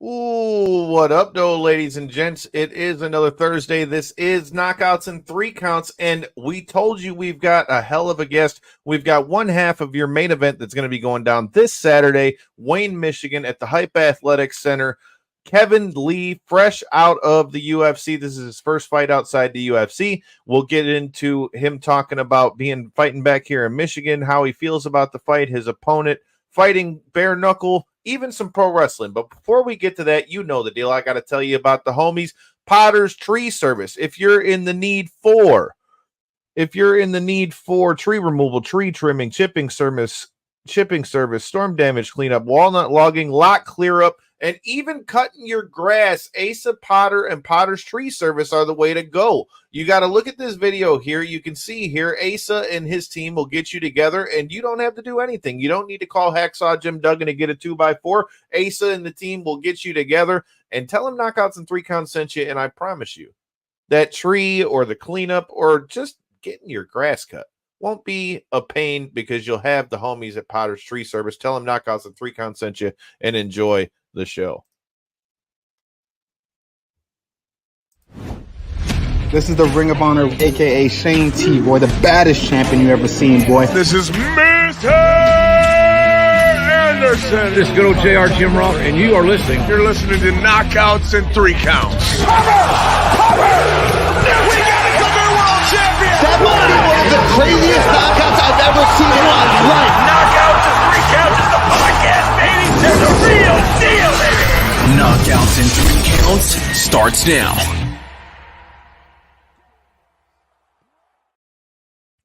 Ooh, what up, though, ladies and gents? It is another Thursday. This is Knockouts and Three Counts, and we told you we've got a hell of a guest. We've got one half of your main event that's going to be going down this Saturday, Wayne, Michigan, at the Hype Athletics Center. Kevin Lee, fresh out of the UFC. This is his first fight outside the UFC. We'll get into him talking about fighting back here in Michigan, how he feels about the fight, his opponent, fighting bare knuckle, even some pro wrestling. But before we get to that, you know the deal. I got to tell you about the homies, Potter's Tree Service. If you're in the need for tree removal, tree trimming, chipping service, storm damage cleanup, walnut logging, lot clear up, and even cutting your grass, Asa Potter and Potter's Tree Service are the way to go. You got to look at this video here. You can see here, Asa and his team will get you together, and you don't have to do anything. You don't need to call Hacksaw Jim Duggan to get a 2x4. Asa and the team will get you together, and tell him Knockouts and Three Counts sent you, and I promise you, that tree or the cleanup or just getting your grass cut won't be a pain because you'll have the homies at Potter's Tree Service. Tell them Knockouts and Three Counts sent you, and enjoy the show. This is the Ring of Honor, a.k.a. Shane T, boy, the baddest champion you ever seen, boy. This is Mr. Anderson. This is good old JR Jim Rock, and you are listening. You're listening to Knockouts and Three Counts. Cover! We got a cover world champion! That might be one of the craziest knockouts I've ever seen in my life. Knockouts and Three Counts is the podcast, baby! There's a real deal, baby! Knockouts and Three Counts starts now.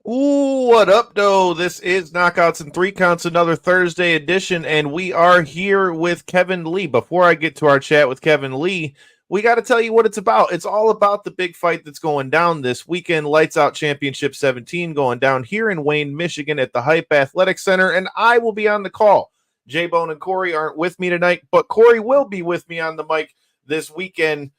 Ooh, what up, though? This is Knockouts and Three Counts, another Thursday edition, and we are here with Kevin Lee. Before I get to our chat with Kevin Lee, we got to tell you what it's about. It's all about the big fight that's going down this weekend, Lights Out Championship 17, going down here in Wayne, Michigan at the Hype Athletics Center, and I will be on the call. J-Bone and Corey aren't with me tonight, but Corey will be with me on the mic this weekend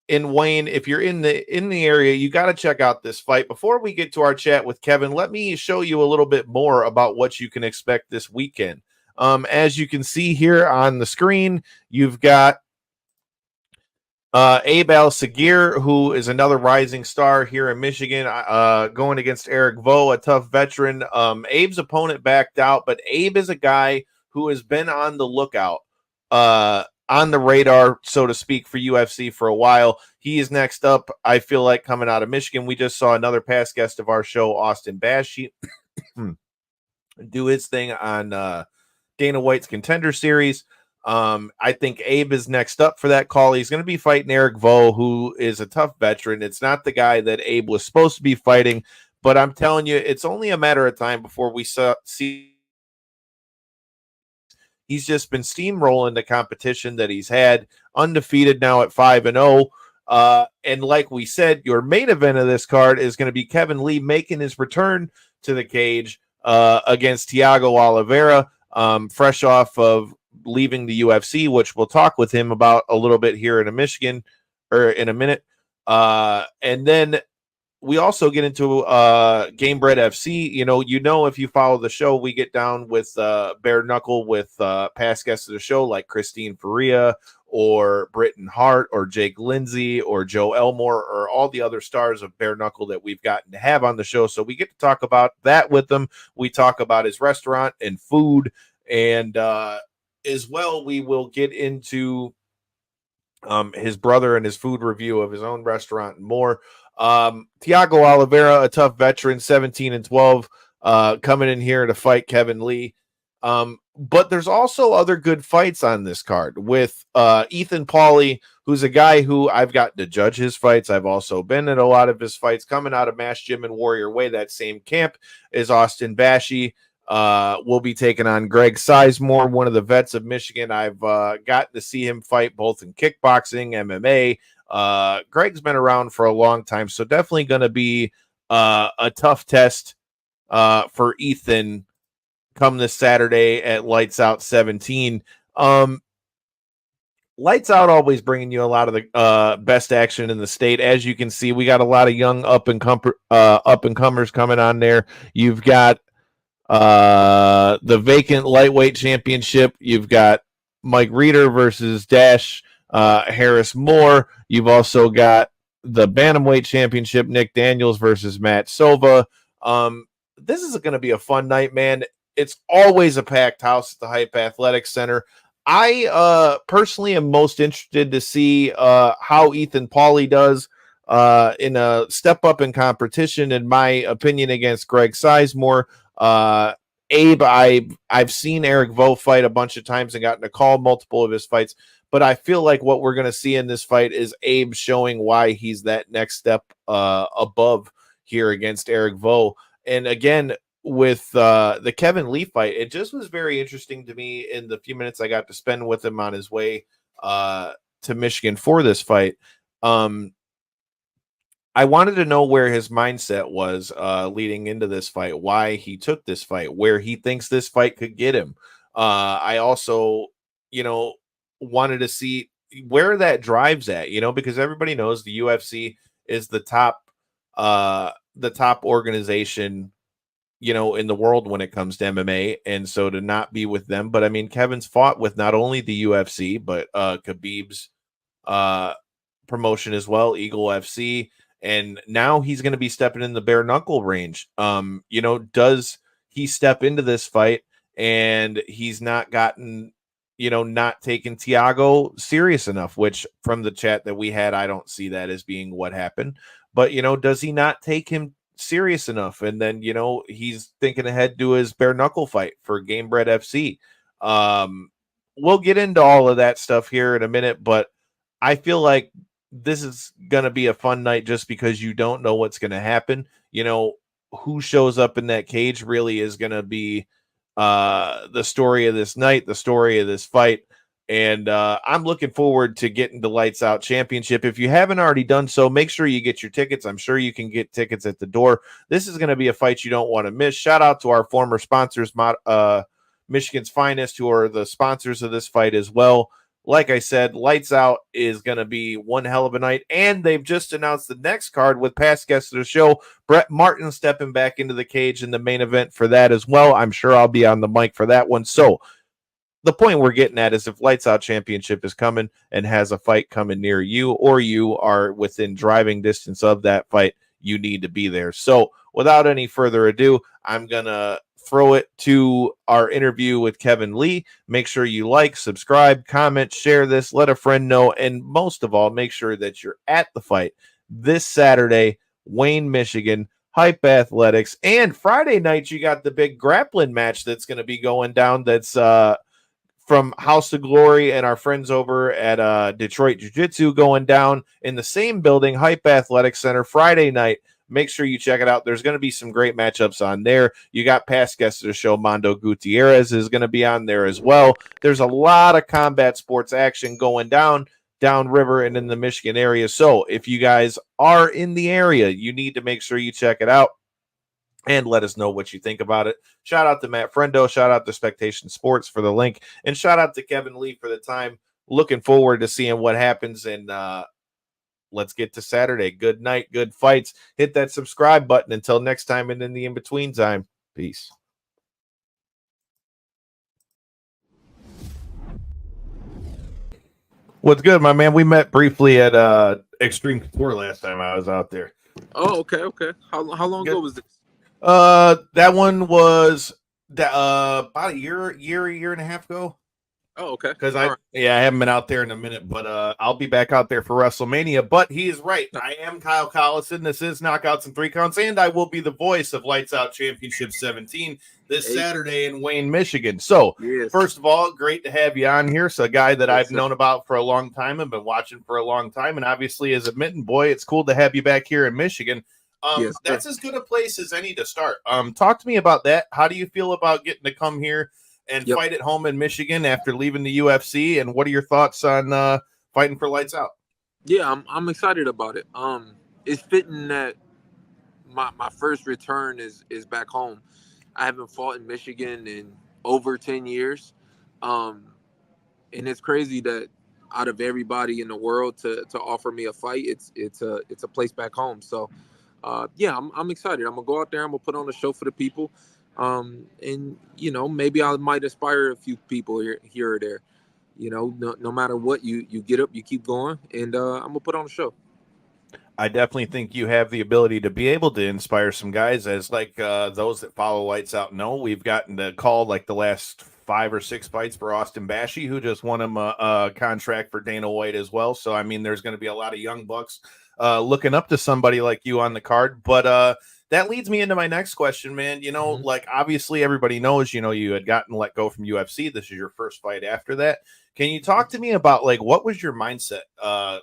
in Wayne. If you're in the area, you got to check out this fight. Before we get to our chat with Kevin, let me show you a little bit more about what you can expect this weekend. As you can see here on the screen, you've got Abe Al-Sagir, who is another rising star here in Michigan, going against Eric Vo, a tough veteran. Abe's opponent backed out, but Abe is a guy who has been on the lookout, on the radar, so to speak, for UFC for a while. He is next up, I feel like, coming out of Michigan. We just saw another past guest of our show, Austin Bashi, do his thing on Dana White's Contender Series. I think Abe is next up for that call. He's going to be fighting Eric Vo, who is a tough veteran. It's not the guy that Abe was supposed to be fighting, but I'm telling you, it's only a matter of time before we see. He's just been steamrolling the competition that he's had, undefeated now at 5-0. And like we said, your main event of this card is going to be Kevin Lee making his return to the cage against Thiago Oliveira, fresh off of leaving the UFC, which we'll talk with him about a little bit here in a minute. And then we also get into GameBred FC. You know, if you follow the show, we get down with bare knuckle with past guests of the show like Christine Faria or Britton Hart or Jake Lindsay or Joe Elmore or all the other stars of bare knuckle that we've gotten to have on the show. So we get to talk about that with them. We talk about his restaurant and food, and as well, we will get into his brother and his food review of his own restaurant and more. Thiago Oliveira, a tough veteran, 17-12, coming in here to fight Kevin Lee. But there's also other good fights on this card with Ethan Pauly, who's a guy who I've gotten to judge his fights. I've also been at a lot of his fights, coming out of Mash Gym and Warrior Way. That same camp is Austin Bashi. We'll be taking on Greg Sizemore, one of the vets of Michigan. I've gotten to see him fight both in kickboxing, MMA. Greg's been around for a long time, so definitely going to be a tough test for Ethan come this Saturday at Lights Out 17. Lights Out always bringing you a lot of the best action in the state. As you can see, we got a lot of young up and comers coming on there. You've got the vacant lightweight championship. You've got Mike Reeder versus Dash Harris Moore. You've also got the Bantamweight Championship, Nick Daniels versus Matt Silva. This is going to be a fun night, man. It's always a packed house at the Hype Athletics Center. I personally am most interested to see how Ethan Pauly does in a step up in competition, in my opinion, against Greg Sizemore. Abe, I've seen Eric Vo fight a bunch of times and gotten to call multiple of his fights, but I feel like what we're going to see in this fight is Abe showing why he's that next step above here against Eric Vo. And again, with the Kevin Lee fight, it just was very interesting to me in the few minutes I got to spend with him on his way to Michigan for this fight. I wanted to know where his mindset was leading into this fight, why he took this fight, where he thinks this fight could get him. I also, wanted to see where that drives at, because everybody knows the UFC is the top organization, in the world when it comes to MMA. And so to not be with them, but I mean, Kevin's fought with not only the UFC, but Khabib's promotion as well, Eagle FC. And now he's going to be stepping in the bare knuckle range. Does he step into this fight and he's not gotten, not taken Thiago serious enough, which from the chat that we had, I don't see that as being what happened. But, does he not take him serious enough? And then, he's thinking ahead to his bare knuckle fight for GameBred FC. We'll get into all of that stuff here in a minute, but I feel like this is going to be a fun night just because you don't know what's going to happen. Who shows up in that cage really is going to be the story of this night, the story of this fight. And I'm looking forward to getting the Lights Out Championship. If you haven't already done so, make sure you get your tickets. I'm sure you can get tickets at the door. This is going to be a fight you don't want to miss. Shout out to our former sponsors, Michigan's Finest, who are the sponsors of this fight as well. Like I said, Lights Out is going to be one hell of a night. And they've just announced the next card with past guests of the show, Brett Martin stepping back into the cage in the main event for that as well. I'm sure I'll be on the mic for that one. So the point we're getting at is if Lights Out Championship is coming and has a fight coming near you, or you are within driving distance of that fight, you need to be there. So without any further ado, I'm going to throw it to our interview with Kevin Lee. Make sure you like, subscribe, comment, share this, let a friend know, and most of all, make sure that you're at the fight this Saturday, Wayne, Michigan, Hype Athletics. And Friday night, you got the big grappling match that's going to be going down. That's from House of Glory and our friends over at Detroit Jiu-Jitsu going down in the same building, Hype Athletics Center, Friday night. Make sure you check it out. There's going to be some great matchups on there. You got past guests of the show. Mondo Gutierrez is going to be on there as well. There's a lot of combat sports action going downriver and in the Michigan area. So if you guys are in the area, you need to make sure you check it out and let us know what you think about it. Shout out to Matt Frendo. Shout out to Spectation Sports for the link. And shout out to Kevin Lee for the time. Looking forward to seeing what happens. And let's get to Saturday. Good night, good fights. Hit that subscribe button. Until next time and in the in-between time. Peace. What's good, my man? We met briefly at Extreme Couture last time I was out there. Oh, okay. How long ago was this? That one was about a year and a half ago. Oh, okay. Because I haven't been out there in a minute, but I'll be back out there for WrestleMania. But he is right. I am Kyle Collison. This is Knockouts and Three Counts, and I will be the voice of Lights Out Championship 17 this Saturday in Wayne, Michigan. So, First of all, great to have you on here. So, a guy that I've known about for a long time and been watching for a long time, and obviously as a Mitten boy, it's cool to have you back here in Michigan. That's as good a place as any to start. Talk to me about that. How do you feel about getting to come here and fight at home in Michigan after leaving the UFC? And what are your thoughts on fighting for Lights Out? Yeah, I'm excited about it. It's fitting that my first return is back home. I haven't fought in Michigan in over 10 years. And it's crazy that out of everybody in the world to offer me a fight, it's a place back home. So I'm excited. I'm gonna go out there. I'm gonna put on a show for the people. And maybe I might inspire a few people here or there. no matter what, you get up, you keep going, and I'm gonna put on a show. I definitely think you have the ability to be able to inspire some guys, as like those that follow Lights Out know. We've gotten the call like the last 5 or 6 fights for Austin Bashy, who just won him a contract for Dana White as well. So I mean, there's going to be a lot of young bucks looking up to somebody like you on the card. But that leads me into my next question, man. Like obviously everybody knows, you had gotten let go from UFC. This is your first fight after that. Can you talk to me about like what was your mindset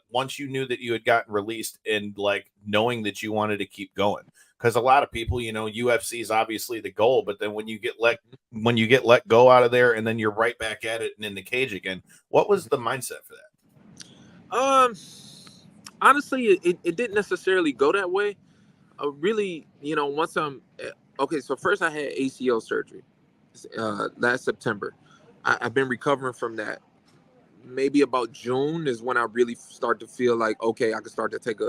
once you knew that you had gotten released and like knowing that you wanted to keep going? Because a lot of people, UFC is obviously the goal, but then when you get let go out of there and then you're right back at it and in the cage again, what was the mindset for that? Honestly, it didn't necessarily go that way. Really, once okay, so first I had ACL surgery last September. I've been recovering from that. Maybe about June is when I really start to feel like, okay, I can start to take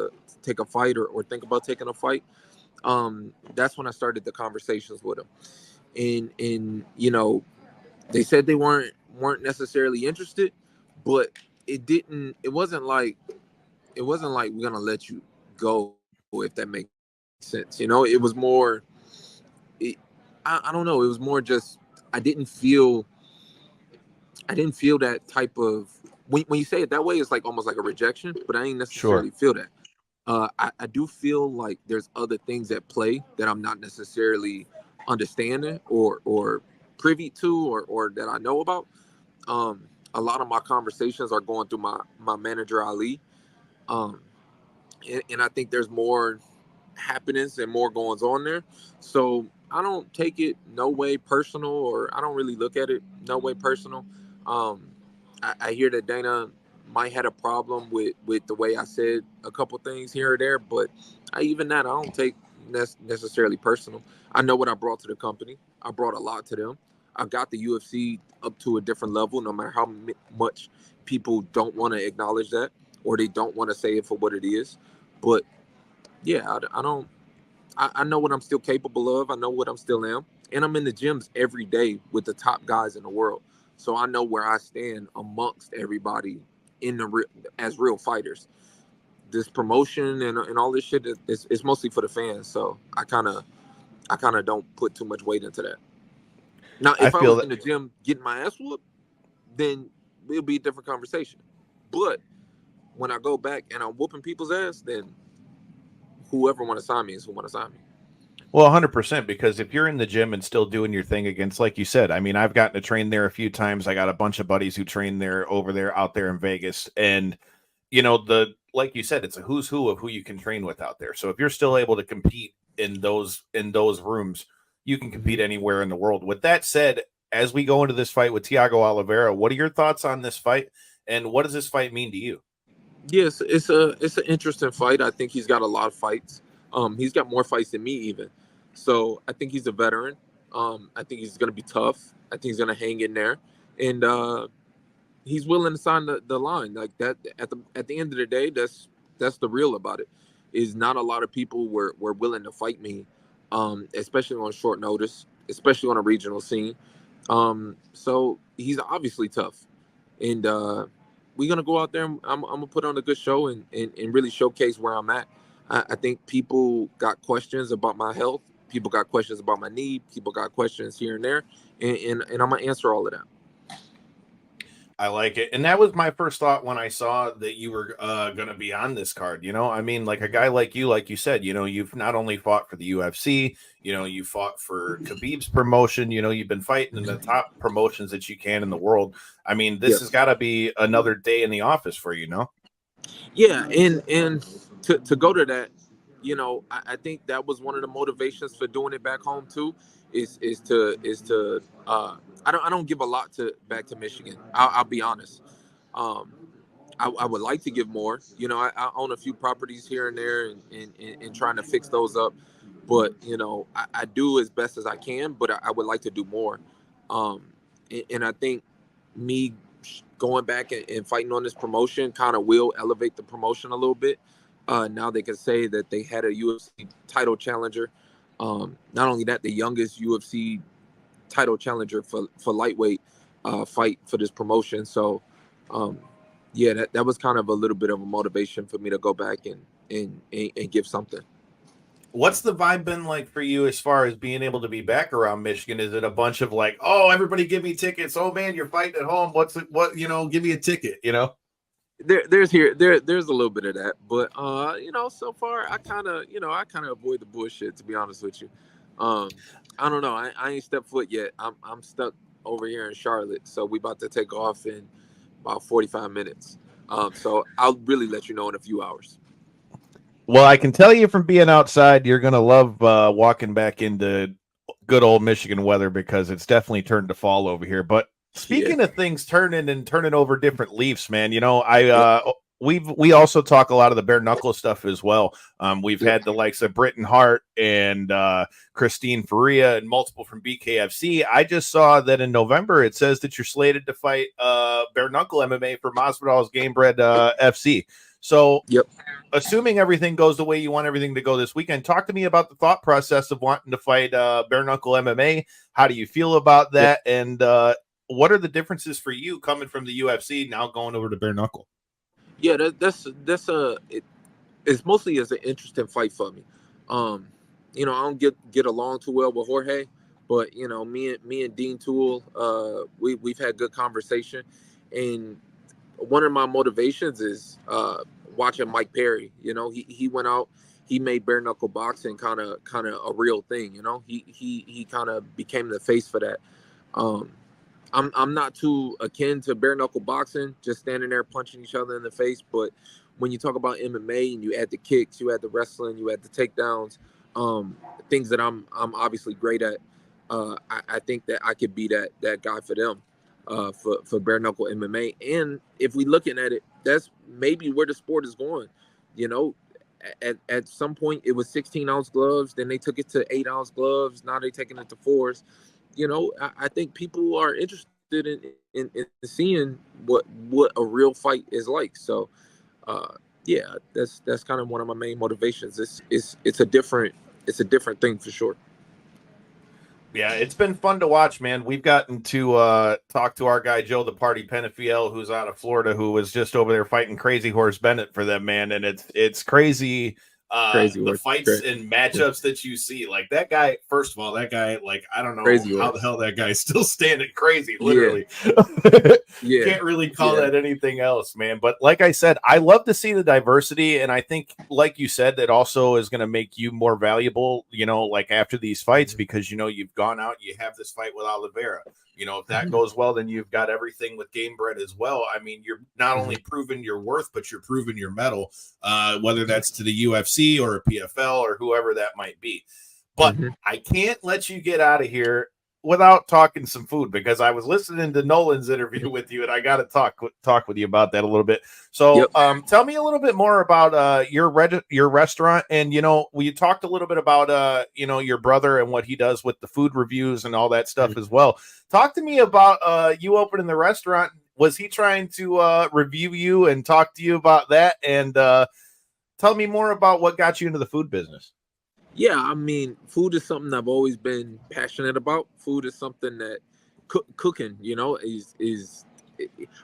a fight or think about taking a fight. That's when I started the conversations with them, and they said they weren't necessarily interested, but it wasn't like we're gonna let you go, if that makes sense. It was more, I don't know, it was more just I didn't feel that type of, when you say it that way, it's like almost like a rejection, but I ain't necessarily feel that. I do feel like there's other things at play that I'm not necessarily understanding or privy to or that I know about. A lot of my conversations are going through my manager Ali, and I think there's more happenings and more goings on there. So I don't take it no way personal, or I don't really look at it no way personal. I hear that Dana might had a problem with the way I said a couple things here or there, but I don't take necessarily personal. I know what I brought to the company. I brought a lot to them. I got the UFC up to a different level, no matter how much people don't want to acknowledge that, or they don't want to say it for what it is. But yeah, I know what I'm still capable of. I know what I'm still am. And I'm in the gyms every day with the top guys in the world. So I know where I stand amongst everybody as real fighters. This promotion and all this shit is mostly for the fans. So I kind of don't put too much weight into that. Now, if I was in the gym getting my ass whooped, then it'll be a different conversation. But when I go back and I'm whooping people's ass, then whoever want to sign me is who want to sign me. Well, 100%, because if you're in the gym and still doing your thing against, like you said, I mean, I've gotten to train there a few times. I got a bunch of buddies who train there out there in Vegas. And, like you said, it's a who's who of who you can train with out there. So if you're still able to compete in those rooms, you can compete anywhere in the world. With that said, as we go into this fight with Thiago Oliveira, what are your thoughts on this fight? And what does this fight mean to you? Yes, it's an interesting fight. I think he's got a lot of fights. He's got more fights than me even. So I think he's a veteran. I think he's going to be tough. I think he's going to hang in there. And he's willing to sign the line. Like that at the end of the day, that's the real about it. Is not a lot of people were willing to fight me, especially on short notice, especially on a regional scene. So he's obviously tough. And we're going to go out there and I'm going to put on a good show and really showcase where I'm at. I think people got questions about my health. People got questions about my knee. People got questions here and there. And I'm going to answer all of that. I like it. And that was my first thought when I saw that you were going to be on this card. I mean, like a guy like you said, you've not only fought for the UFC, you fought for Khabib's promotion, you've been fighting in the top promotions that you can in the world. I mean, this has got to be another day in the office for you, no? Yeah. And to go to that, I think that was one of the motivations for doing it back home too, is to I don't give a lot back to Michigan. I'll be honest. I would like to give more. I own a few properties here and there and trying to fix those up. But, I do as best as I can, but I would like to do more. And I think me going back and fighting on this promotion kind of will elevate the promotion a little bit. Now they can say that they had a UFC title challenger. Not only that, the youngest UFC title challenger for lightweight fight for this promotion. So Yeah, that was kind of a little bit of a motivation for me to go back and give something. What's the vibe been like for you as far as being able to be back around Michigan? Is it a bunch of like, oh, everybody give me tickets. Oh man, you're fighting at home. Give me a ticket, There's a little bit of that, but so far I kind of avoid the bullshit, to be honest with you. I don't know. I ain't stepped foot yet. I'm stuck over here in Charlotte, so we about to take off in about 45 minutes. So I'll really let you know in a few hours. Well, I can tell you from being outside, you're going to love walking back into good old Michigan weather because it's definitely turned to fall over here. But speaking of things turning over different leaves, man, we also talk a lot of the bare knuckle stuff as well. We've had the likes of Britton Hart and Christine Faria and multiple from BKFC. I just saw that in November it says that you're slated to fight bare knuckle MMA for Masvidal's GameBred FC. So, assuming everything goes the way you want everything to go this weekend, talk to me about the thought process of wanting to fight bare knuckle MMA. How do you feel about that? And what are the differences for you coming from the UFC now going over to bare knuckle? Yeah, it's mostly as an interesting fight for me. I don't get along too well with Jorge, but me and Dean Toole, we've had good conversation, and one of my motivations is watching Mike Perry. He went out, he made bare knuckle boxing kind of a real thing. He kind of became the face for that. I'm not too akin to bare knuckle boxing, just standing there punching each other in the face. But when you talk about MMA and you add the kicks, you add the wrestling, you add the takedowns, things that I'm obviously great at, I think that I could be that guy for them. For bare knuckle MMA. And if we looking at it, that's maybe where the sport is going. At some point it was 16-ounce gloves, then they took it to 8-ounce gloves, now they're taking it to 4s. I think people are interested in seeing what a real fight is like. So that's kind of one of my main motivations. It's a different thing for sure. Yeah, it's been fun to watch, man. We've gotten to talk to our guy Joe the Party Penafiel, who's out of Florida, who was just over there fighting Crazy Horse Bennett for them, man. And it's crazy. The fights and matchups that you see, like that guy. First of all, that guy, like I don't know how the hell that guy's still standing crazy. Literally, can't really call that anything else, man. But like I said, I love to see the diversity, and I think, like you said, that also is going to make you more valuable. Like after these fights, because you've gone out, you have this fight with Oliveira. If that goes well, then you've got everything with GameBred as well. I mean, you're not only proving your worth, but you're proving your mettle, whether that's to the UFC or a PFL or whoever that might be. But I can't let you get out of here without talking some food, because I was listening to Nolan's interview with you, and I got to talk with you about that a little bit. So tell me a little bit more about your restaurant. And, we talked a little bit about, your brother and what he does with the food reviews and all that stuff as well. Talk to me about you opening the restaurant. Was he trying to review you and talk to you about that? And tell me more about what got you into the food business. Yeah, I mean, food is something I've always been passionate about. Food is something that cooking, is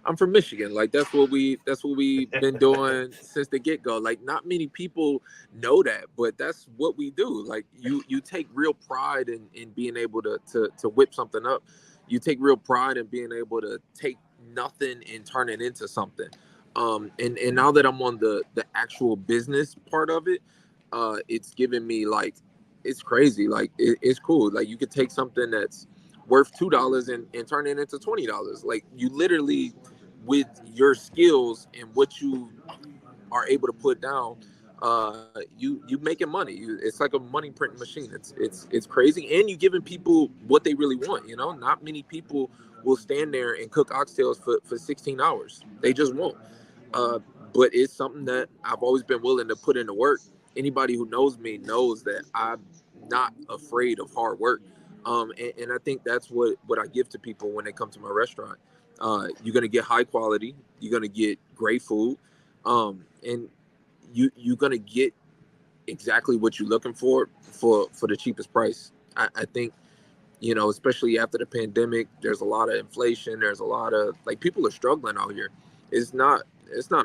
I'm from Michigan. Like that's what we've been doing since the get-go. Like not many people know that, but that's what we do. Like you take real pride in being able to whip something up. You take real pride in being able to take nothing and turn it into something. And now that I'm on the actual business part of it, it's giving me like, it's crazy. Like it's cool. Like you could take something that's worth $2 and turn it into $20. Like you literally, with your skills and what you are able to put down, you making money. It's like a money printing machine. It's crazy, and you giving people what they really want. Not many people will stand there and cook oxtails for 16 hours. They just won't. But it's something that I've always been willing to put into work. Anybody who knows me knows that I'm not afraid of hard work. And I think that's what I give to people when they come to my restaurant. You're going to get high quality. You're going to get great food. And you're going to get exactly what you're looking for the cheapest price. I think, especially after the pandemic, there's a lot of inflation. There's a lot of, like, people are struggling out here. it's not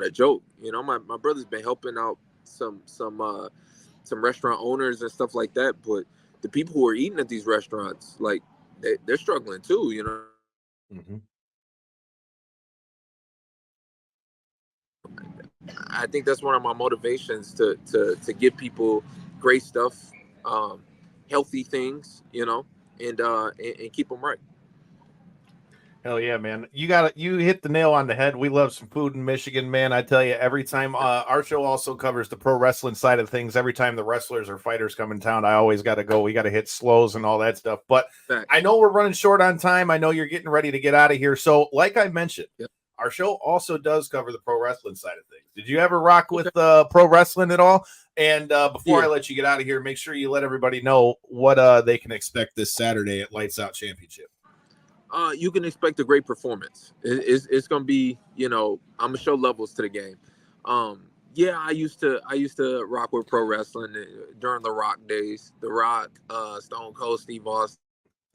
a joke. You know, my brother's been helping out some restaurant owners and stuff like that, but the people who are eating at these restaurants, like they're struggling too. You know. Mm-hmm. I think that's one of my motivations to give people great stuff, healthy things, you know, and keep them right. Hell yeah, man. You hit the nail on the head. We love some food in Michigan, man. I tell you, every time our show also covers the pro wrestling side of things. Every time the wrestlers or fighters come in town, I always got to go. We got to hit slows and all that stuff. But I know we're running short on time. I know you're getting ready to get out of here. So like I mentioned, our show also does cover the pro wrestling side of things. Did you ever rock with pro wrestling at all? And before I let you get out of here, make sure you let everybody know what they can expect this Saturday at Lights Out Championship. You can expect a great performance. It's going to be, you know, I'm gonna show levels to the game. Yeah, I used to rock with pro wrestling during the Rock days. The Rock, Stone Cold Steve Austin.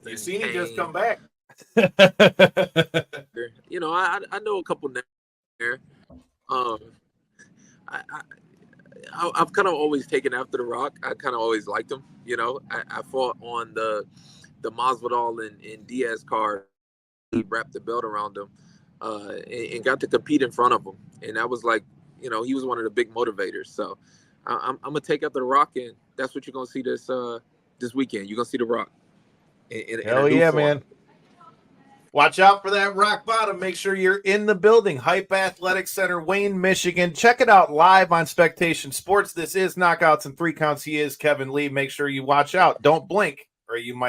You seen him just come back. You know, I know a couple names there. I've kind of always taken after the Rock. I kind of always liked him. You know, I fought on the Masvidal and Diaz card. He wrapped the belt around him and got to compete in front of him. And that was like, you know, he was one of the big motivators. So I'm gonna take out the Rock, and that's what you're gonna see this weekend. You're gonna see the Rock. Hell yeah, man. Watch out for that rock bottom. Make sure you're in the building. Hype Athletic Center, Wayne, Michigan. Check it out live on Spectation Sports. This is Knockouts and 3 Counts. He is Kevin Lee. Make sure you watch out. Don't blink, or you might.